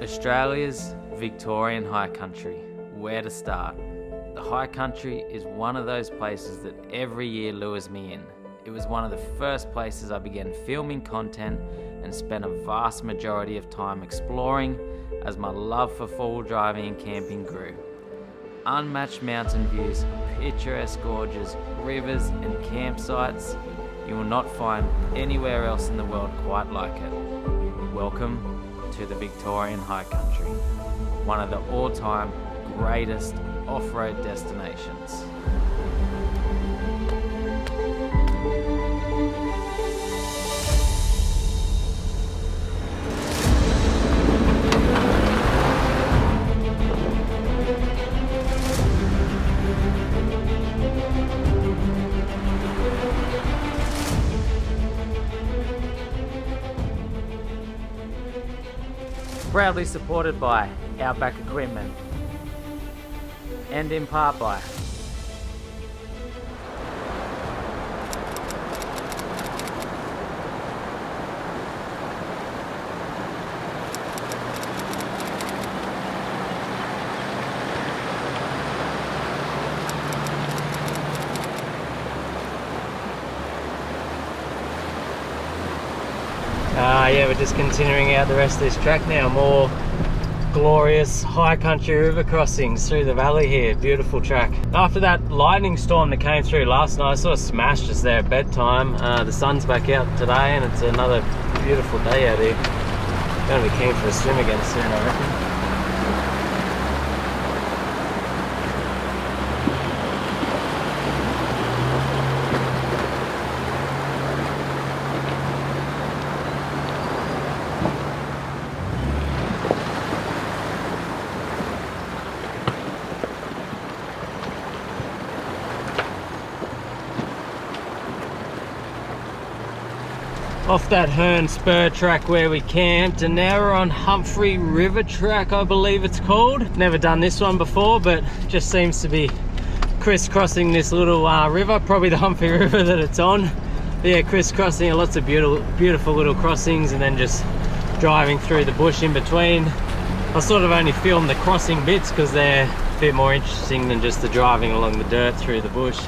Australia's Victorian High Country. Where to start? The High Country is one of those places that every year lures me in. It was one of the first places I began filming content and spent a vast majority of time exploring as my love for four-wheel driving and camping grew. Unmatched mountain views, picturesque gorges, rivers and campsites you will not find anywhere else in the world quite like it. Welcome to the Victorian High Country, one of the all-time greatest off-road destinations. Proudly supported by Outback Equipment and in part by yeah, we're just continuing out the rest of this track now. More glorious high country river crossings through the valley here. Beautiful track. After that lightning storm that came through last night, I sort of smashed us there at bedtime. The sun's back out today and it's another beautiful day out here. Gonna be keen for a swim again soon, I reckon. Off that HERNE SPUR track where we camped, and now we're on Humphrey River track, I believe it's called. Never done this one before, but just seems to be crisscrossing this little river, probably the Humphrey River that it's on. But yeah, crisscrossing lots of beautiful little crossings and then just driving through the bush in between. I sort of only filmed the crossing bits because they're a bit more interesting than just the driving along the dirt through the bush.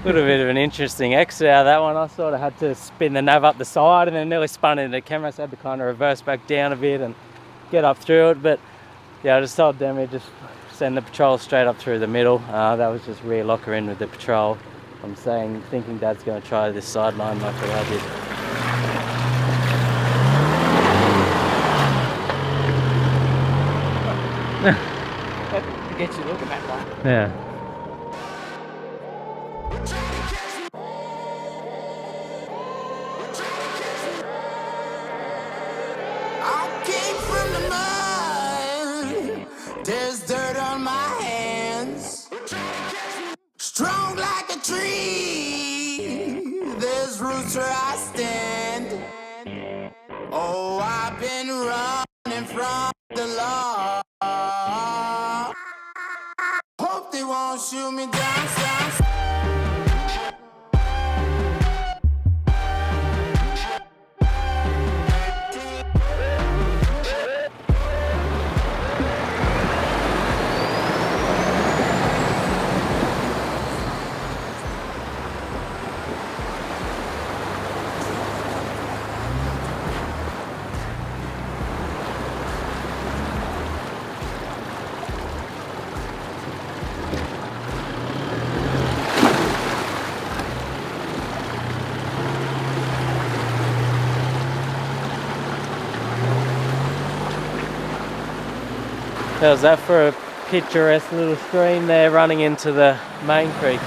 Little bit of an interesting exit out of that one. I sort of had to spin the nav up the side and then nearly spun into the camera, so I had to kind of reverse back down a bit and get up through it. But yeah, I just told Demi just send the patrol straight up through the middle. That was just rear locker in with the patrol. I'm thinking Dad's going to try this sideline like what I did. To get you looking that way. Yeah. There's dirt on my hands, strong like a tree. There's roots where I stand. Oh, I've been running from the law. Hope they won't shoot me down. How's that for a picturesque little stream there running into the main creek?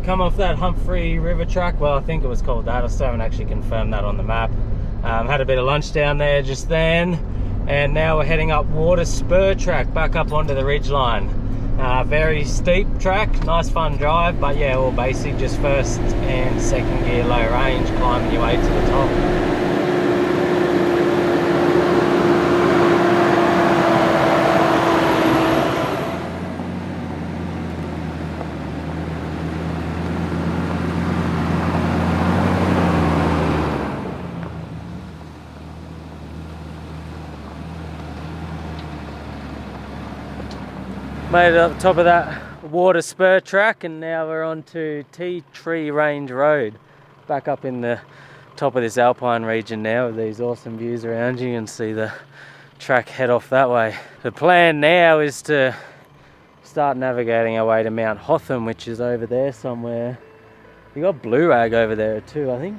Come off that Humphrey River track. Well, I think it was called that. I still haven't actually confirmed that on the map. Had a bit of lunch down there just then, and now we're heading up Water Spur track back up onto the ridgeline. Very steep track, nice fun drive, but yeah, all basic, just first and second gear low range, climbing your way to the top. Made it up top of that Water Spur track, and now we're on to Tea Tree Range Road. Back up in the top of this alpine region now with these awesome views around you. You can see the track head off that way. The plan now is to start navigating our way to Mount Hotham, which is over there somewhere. You got Blue Rag over there too, I think.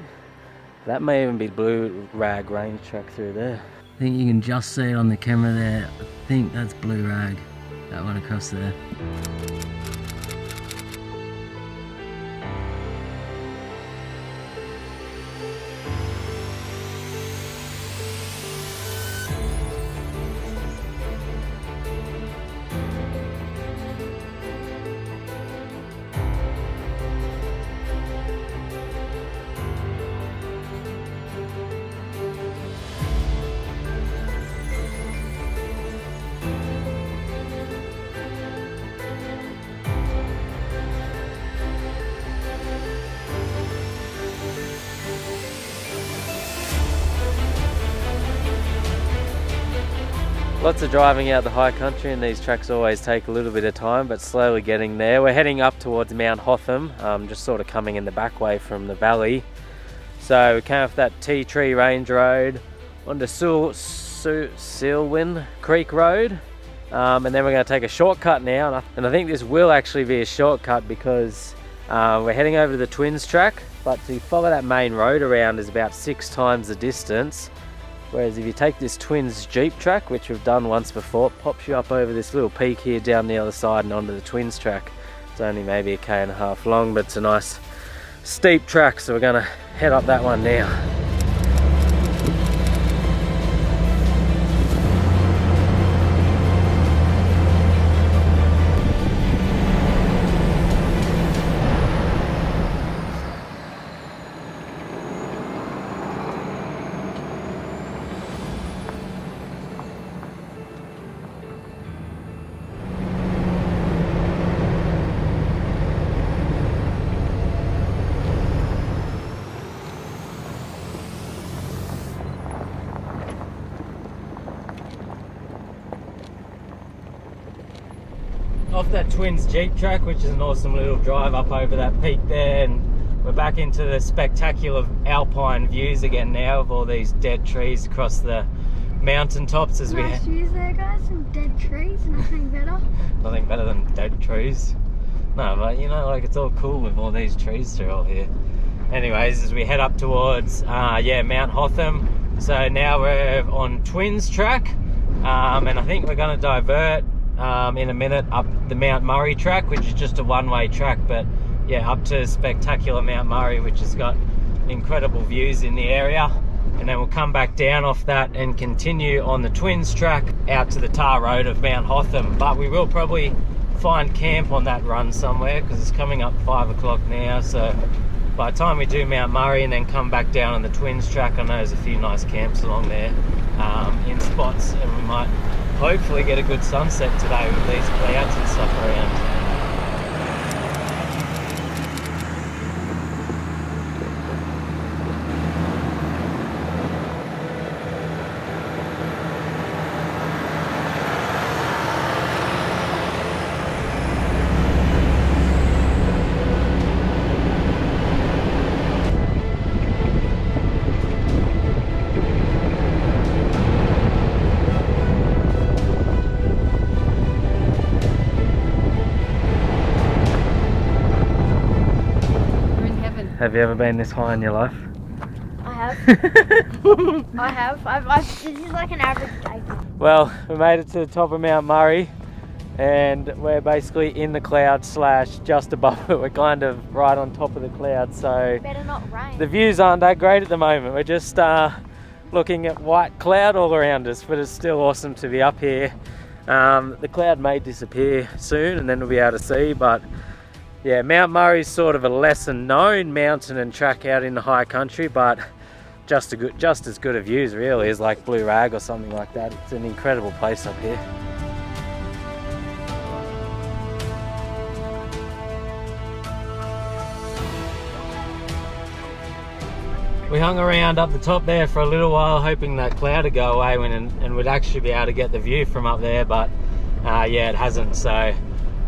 That may even be Blue Rag range track through there. I think you can just see it on the camera there. I think that's Blue Rag. That one across there. Lots of driving out the high country, and these tracks always take a little bit of time, but slowly getting there. We're heading up towards Mount Hotham, just sort of coming in the back way from the valley. So we came off that Tea Tree Range Road onto Sealwyn Creek Road, and then we're going to take a shortcut now, and I think this will actually be a shortcut because we're heading over to the Twins track, but to follow that main road around is about 6 times the distance. Whereas if you take this Twins Jeep track, which we've done once before, it pops you up over this little peak here down the other side and onto the Twins track. It's only maybe 1.5 km long, but it's a nice steep track, so we're going to head up that one now. Off that Twins Jeep track, which is an awesome little drive up over that peak there, and we're back into the spectacular alpine views again now of all these dead trees across the mountain tops as nice views there, guys. Some dead trees, nothing better. Nothing better than dead trees. No, but you know, like, it's all cool with all these trees through all here. Anyways, as we head up towards Mount Hotham, so now we're on Twins track, and I think we're going to divert in a minute up the Mount Murray track, which is just a one-way track, but yeah, up to spectacular Mount Murray, which has got incredible views in the area, and then we'll come back down off that and continue on the Twins track out to the tar road of Mount Hotham. But we will probably find camp on that run somewhere because it's coming up 5 o'clock now, so by the time we do Mount Murray and then come back down on the Twins track, I know there's a few nice camps along there. in spots, and we might hopefully get a good sunset today with these clouds and stuff around. Have you ever been this high in your life? I have. I have. This is like an average day. Well, we made it to the top of Mount Murray, and we're basically in the clouds slash just above it. We're kind of right on top of the clouds, so Better not rain. the views aren't that great at the moment. We're just looking at white cloud all around us, but it's still awesome to be up here. The cloud may disappear soon and then we'll be able to see, but yeah, Mount Murray's sort of a lesser known mountain and track out in the high country, but just as good a views really as like Blue Rag or something like that. It's an incredible place up here. We hung around up the top there for a little while, hoping that cloud would go away and we'd actually be able to get the view from up there, but yeah, it hasn't. So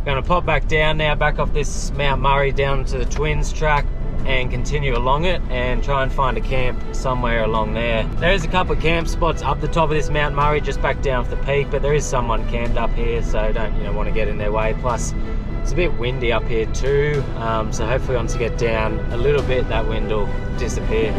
going to pop back down now, back off this Mount Murray down to the Twins track and continue along it and try and find a camp somewhere along there. There is a couple of camp spots up the top of this Mount Murray, just back down off the peak, but there is someone camped up here, so don't want to get in their way. Plus it's a bit windy up here too, so hopefully once you get down a little bit that wind will disappear.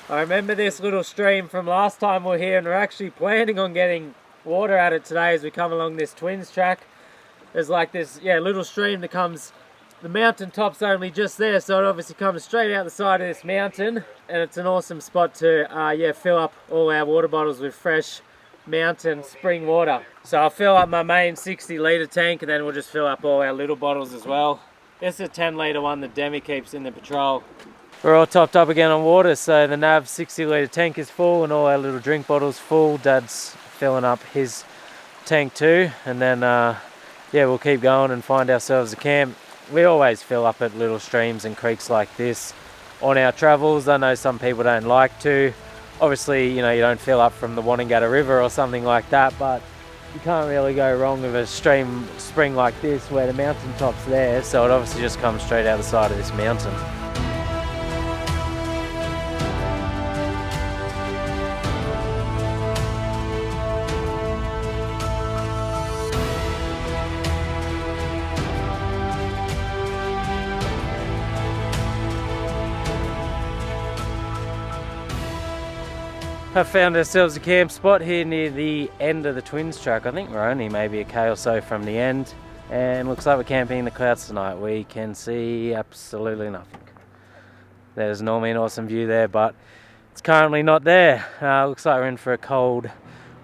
I remember this little stream from last time we were here, and we're actually planning on getting water at it today as we come along this Twins track. There's like this little stream that comes, the mountain top's only just there, so it obviously comes straight out the side of this mountain, and it's an awesome spot to fill up all our water bottles with fresh mountain spring water. So I'll fill up my main 60 litre tank, and then we'll just fill up all our little bottles as well. This is a 10 litre one that Demi keeps in the patrol. We're all topped up again on water, so the NAV 60 litre tank is full and all our little drink bottles full. Dad's filling up his tank too, and then we'll keep going and find ourselves a camp. We always fill up at little streams and creeks like this on our travels. I know some people don't like to. Obviously, you don't fill up from the Wanangata River or something like that, but you can't really go wrong with a spring like this where the mountain top's there, so it obviously just comes straight out the side of this mountain. Have found ourselves a camp spot here near the end of the Twins track. I think we're only maybe a K or so from the end, and looks like we're camping in the clouds tonight. We can see absolutely nothing. There's normally an awesome view there, but it's currently not there. Looks like we're in for a cold,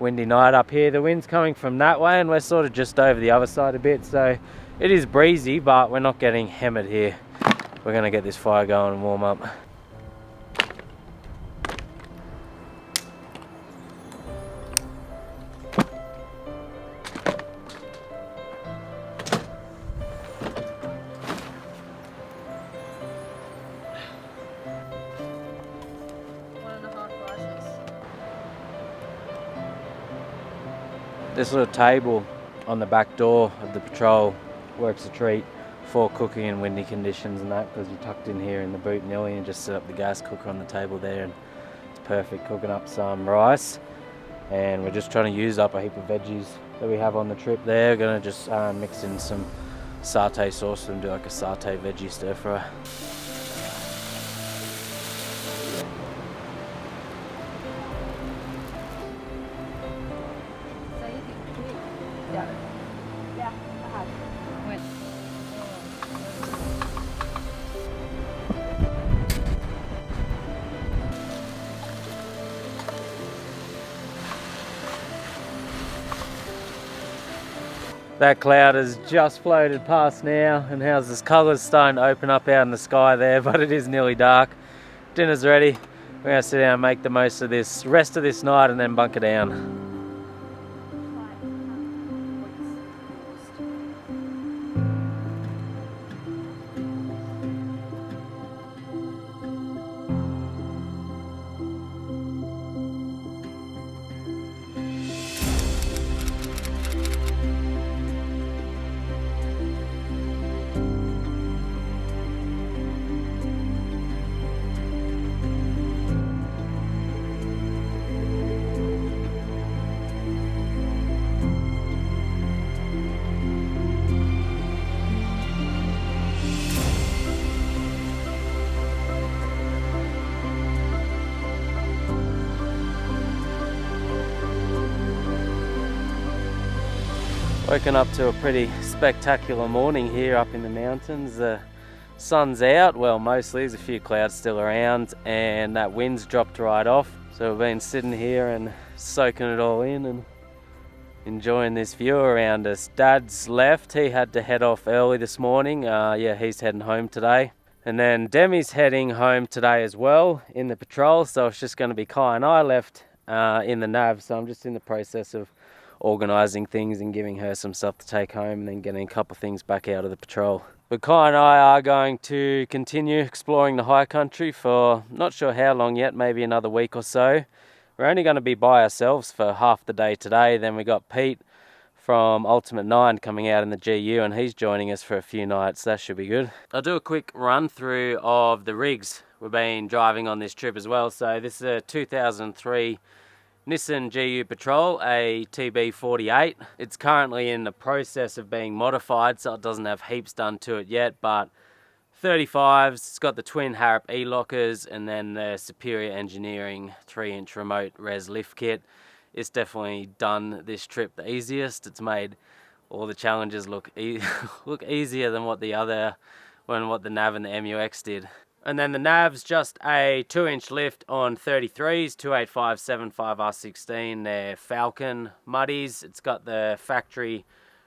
windy night up here. The wind's coming from that way, and we're sort of just over the other side a bit, so it is breezy, but we're not getting hammered here. We're going to get this fire going and warm up. This little table on the back door of the patrol works a treat for cooking in windy conditions and that, because you're tucked in here in the boot nilly and just set up the gas cooker on the table there, and it's perfect. Cooking up some rice, and we're just trying to use up a heap of veggies that we have on the trip there. We're going to just mix in some satay sauce and do like a satay veggie stir fry. That cloud has just floated past now, and how's this colours starting to open up out in the sky there, but it is nearly dark. Dinner's ready. We're going to sit down and make the most of this rest of this night and then bunker down. Woken up to a pretty spectacular morning here up in the mountains. The sun's out, well mostly, there's a few clouds still around, and that wind's dropped right off. So we've been sitting here and soaking it all in and enjoying this view around us. Dad's left, he had to head off early this morning. Yeah, he's heading home today. And then Demi's heading home today as well in the patrol, so it's just going to be Kai and I left in the nav. So I'm just in the process of organising things and giving her some stuff to take home and then getting a couple of things back out of the patrol. But Kai and I are going to continue exploring the high country for not sure how long yet, maybe another week or so. We're only going to be by ourselves for half the day today. Then we got Pete from Ultimate 9 coming out in the GU, and he's joining us for a few nights. That should be good. I'll do a quick run through of the rigs we've been driving on this trip as well. So this is a 2003 Nissan GU Patrol, a TB48. It's currently in the process of being modified, so it doesn't have heaps done to it yet, but 35s, it's got the twin Harrop E-lockers and then the Superior Engineering 3-inch remote res lift kit. It's definitely done this trip the easiest. It's made all the challenges look look easier than what the nav and the MUX did. And then the nav's just a 2-inch lift on 33s, 285/75 R16. They're Falcon Muddies. It's got the factory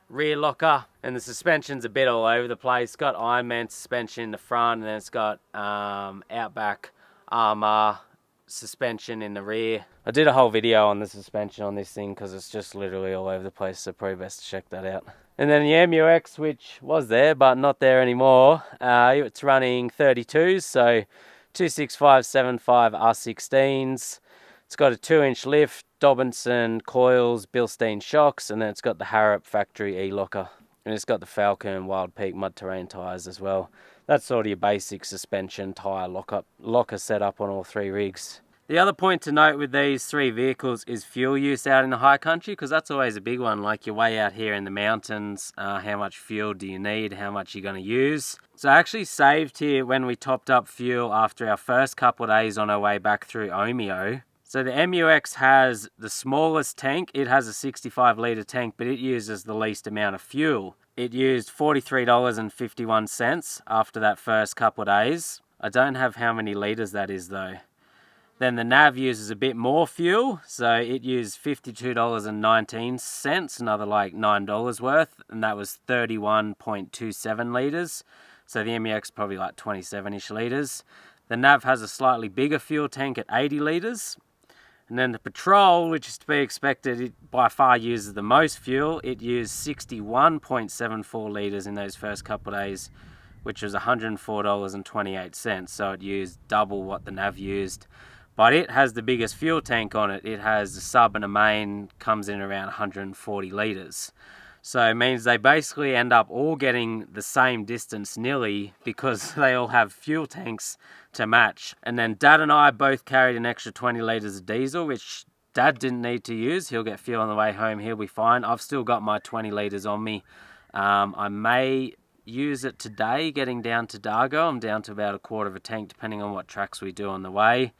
rear locker, and the suspension's a bit all over the place. It's got Ironman suspension in the front, and then it's got Outback Armour suspension in the rear. I did a whole video on the suspension on this thing because it's just literally all over the place, so probably best to check that out. And then the MUX, which was there but not there anymore, it's running 32s, so 265/75 R16s. It's got a 2-inch lift, Dobinson coils, Bilstein shocks, and then it's got the Harrop factory E-locker. And it's got the Falcon Wild Peak mud terrain tyres as well. That's sort of your basic suspension tyre locker setup on all three rigs. The other point to note with these three vehicles is fuel use out in the high country, because that's always a big one. Like, you're way out here in the mountains, how much fuel do you need, how much you're going to use. So I actually saved here when we topped up fuel after our first couple of days on our way back through Omeo. So the MUX has the smallest tank. It has a 65 litre tank, but it uses the least amount of fuel. It used $43.51 after that first couple of days. I don't have how many litres that is though. Then the nav uses a bit more fuel, so it used $52.19, another like $9 worth, and that was 31.27 litres. So the MUX probably like 27-ish litres. The nav has a slightly bigger fuel tank at 80 litres. And then the Patrol, which is to be expected, it by far uses the most fuel. It used 61.74 litres in those first couple of days, which was $104.28. So it used double what the nav used. but it has the biggest fuel tank on it. It has a sub and a main, comes in around 140 litres. So it means they basically end up all getting the same distance nearly, because they all have fuel tanks to match. And then Dad and I both carried an extra 20 litres of diesel, which Dad didn't need to use. He'll get fuel on the way home, he'll be fine. I've still got my 20 litres on me. I may use it today getting down to Dargo. I'm down to about a quarter of a tank depending on what tracks we do on the way.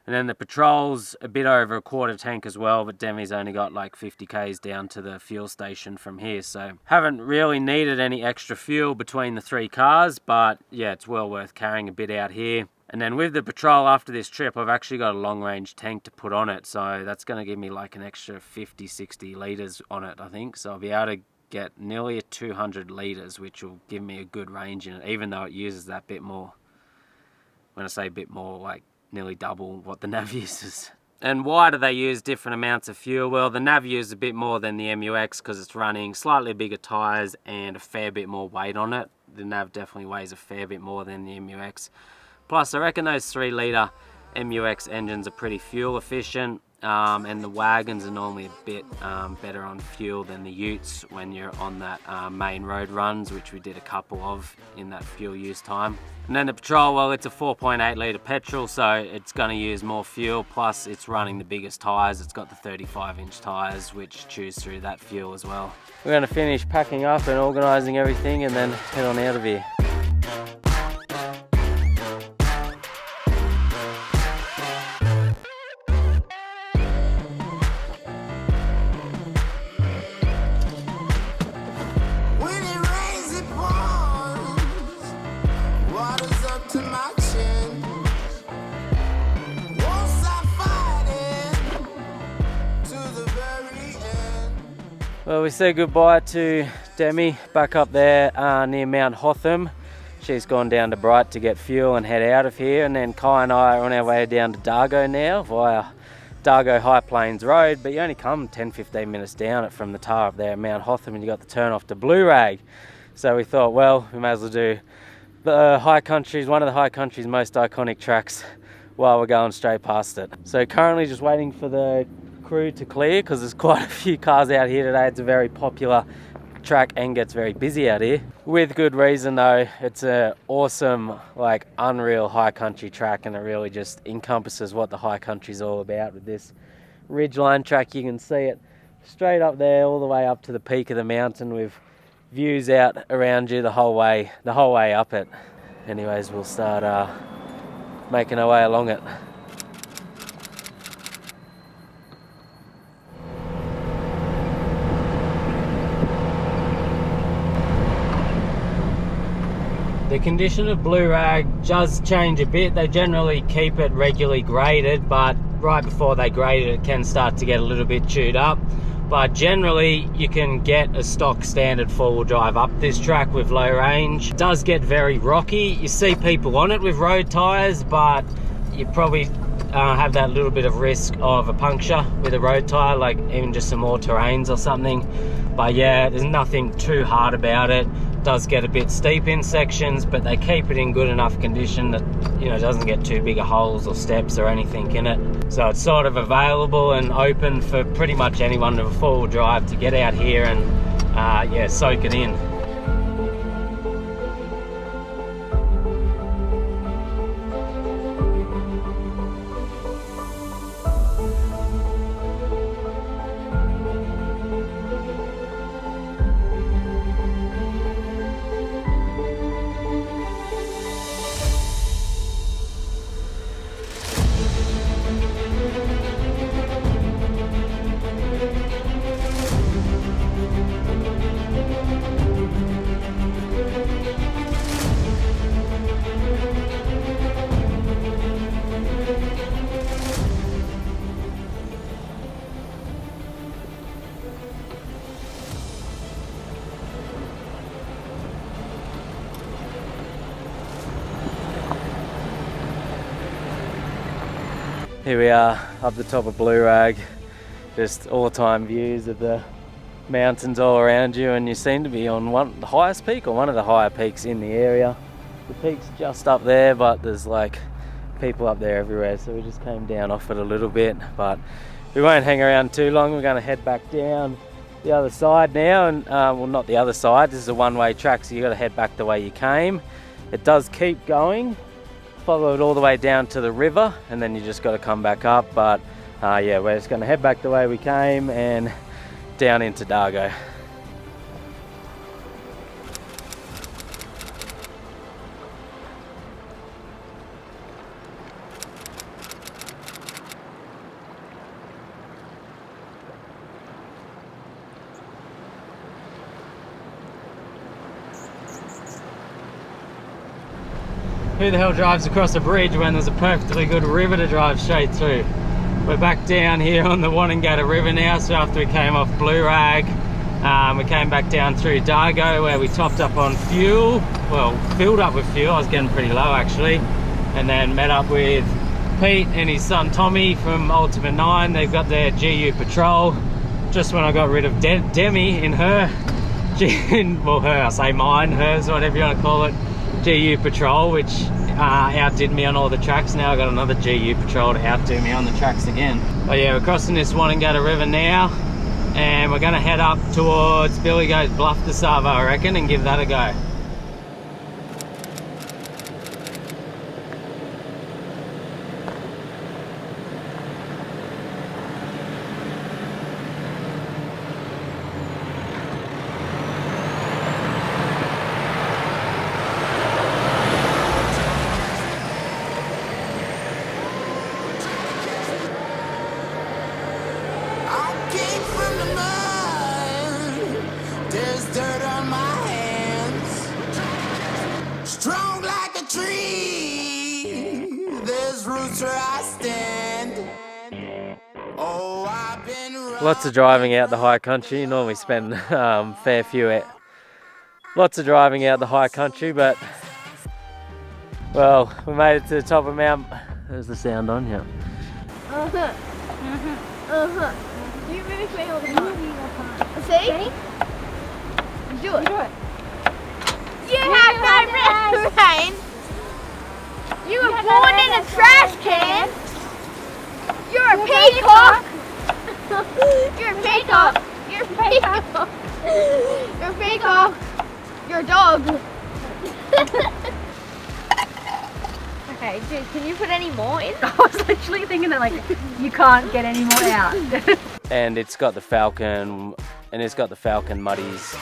And then the patrol's a bit over a quarter tank as well, but Demi's only got like 50 k's down to the fuel station from here, so haven't really needed any extra fuel between the 3 cars, but yeah, it's well worth carrying a bit out here. And then with the patrol after this trip, I've actually got a long range tank to put on it, so that's going to give me like an extra 50-60 litres on it, I think. So I'll be able to get nearly 200 litres, which will give me a good range in it, even though it uses that bit more. When I say bit more, like nearly double what the Nav uses. And why do they use different amounts of fuel? Well, the Nav uses a bit more than the MUX because it's running slightly bigger tyres and a fair bit more weight on it. The Nav definitely weighs a fair bit more than the MUX. Plus, I reckon those 3 litre MUX engines are pretty fuel efficient, and the wagons are normally a bit better on fuel than the utes when you're on that main road runs, which we did a couple of in that fuel use time. And then the patrol, well, it's a 4.8 litre petrol, so it's going to use more fuel, plus it's running the biggest tyres. It's got the 35-inch tyres, which chews through that fuel as well. We're going to finish packing up and organising everything and then head on out of here. Well, we said goodbye to Demi back up there near Mount Hotham. She's gone down to Bright to get fuel and head out of here, and then Kai and I are on our way down to Dargo now via Dargo High Plains Road, but you only come 10-15 minutes down it from the tar up there at Mount Hotham, and you got the turn off to Blue Rag. So we thought, well, we may as well do the High Country's, one of the High Country's most iconic tracks while we're going straight past it. So currently just waiting for the crew to clear because there's quite a few cars out here today. It's a very popular track and gets very busy out here. With good reason though. It's an awesome, like unreal High Country track, and it really just encompasses what the High Country is all about with this ridgeline track. You can see it straight up there all the way up to the peak of the mountain with views out around you the whole way up it. Anyways, we'll start making our way along it. The condition of Blue Rag does change a bit. They generally keep it regularly graded, but right before they grade it, it can start to get a little bit chewed up. But generally, you can get a stock standard four-wheel drive up this track with low range. It does get very rocky. You see people on it with road tyres, but you probably have that little bit of risk of a puncture with a road tyre, like even just some more terrains or something. But yeah, there's nothing too hard about it. It does get a bit steep in sections, but they keep it in good enough condition that, you know, it doesn't get too big of holes or steps or anything in it. So it's sort of available and open for pretty much anyone with a four-wheel drive to get out here and yeah, soak it in. Here we are up the top of Blue Rag, just all-time views of the mountains all around you, and you seem to be on the highest peak or one of the higher peaks in the area. The peak's just up there, but there's like people up there everywhere, so we just came down off it a little bit, but we won't hang around too long. We're going to head back down the other side now, and well, not the other side, this is a one-way track, so you got to head back the way you came. It does keep going, follow it all the way down to the river, and then you just got to come back up, but yeah, we're just going to head back the way we came and down into Dargo. Who the hell drives across a bridge when there's a perfectly good river to drive straight through? We're back down here on the Wanangata River now, so after we came off Blue Rag, we came back down through Dargo where we topped up on fuel, well, filled up with fuel. I was getting pretty low actually, and then met up with Pete and his son Tommy from Ultimate 9. They've got their GU Patrol. Just when I got rid of Demi in her, well her, I say mine, hers, whatever you want to call it, GU Patrol, which outdid me on all the tracks. Now I got another GU Patrol to outdo me on the tracks again. But yeah, we're crossing this Wanangata River now, and we're going to head up towards Billy Go's Bluff to Savo, I reckon, and give that a go. Lots of driving out the high country. You normally spend lots of driving out the high country, but well, we made it to the top of Mount. There's the sound on here. You mimic me all the time. See? Do it. You have no brain. You were born in a trash can. You're a peacock. You're a peacock. You're a peacock. You're a peacock. You're a dog. Okay, dude, can you put any more in? I was literally thinking that, like, you can't get any more out. And it's got the Falcon, and it's got the Falcon Muddies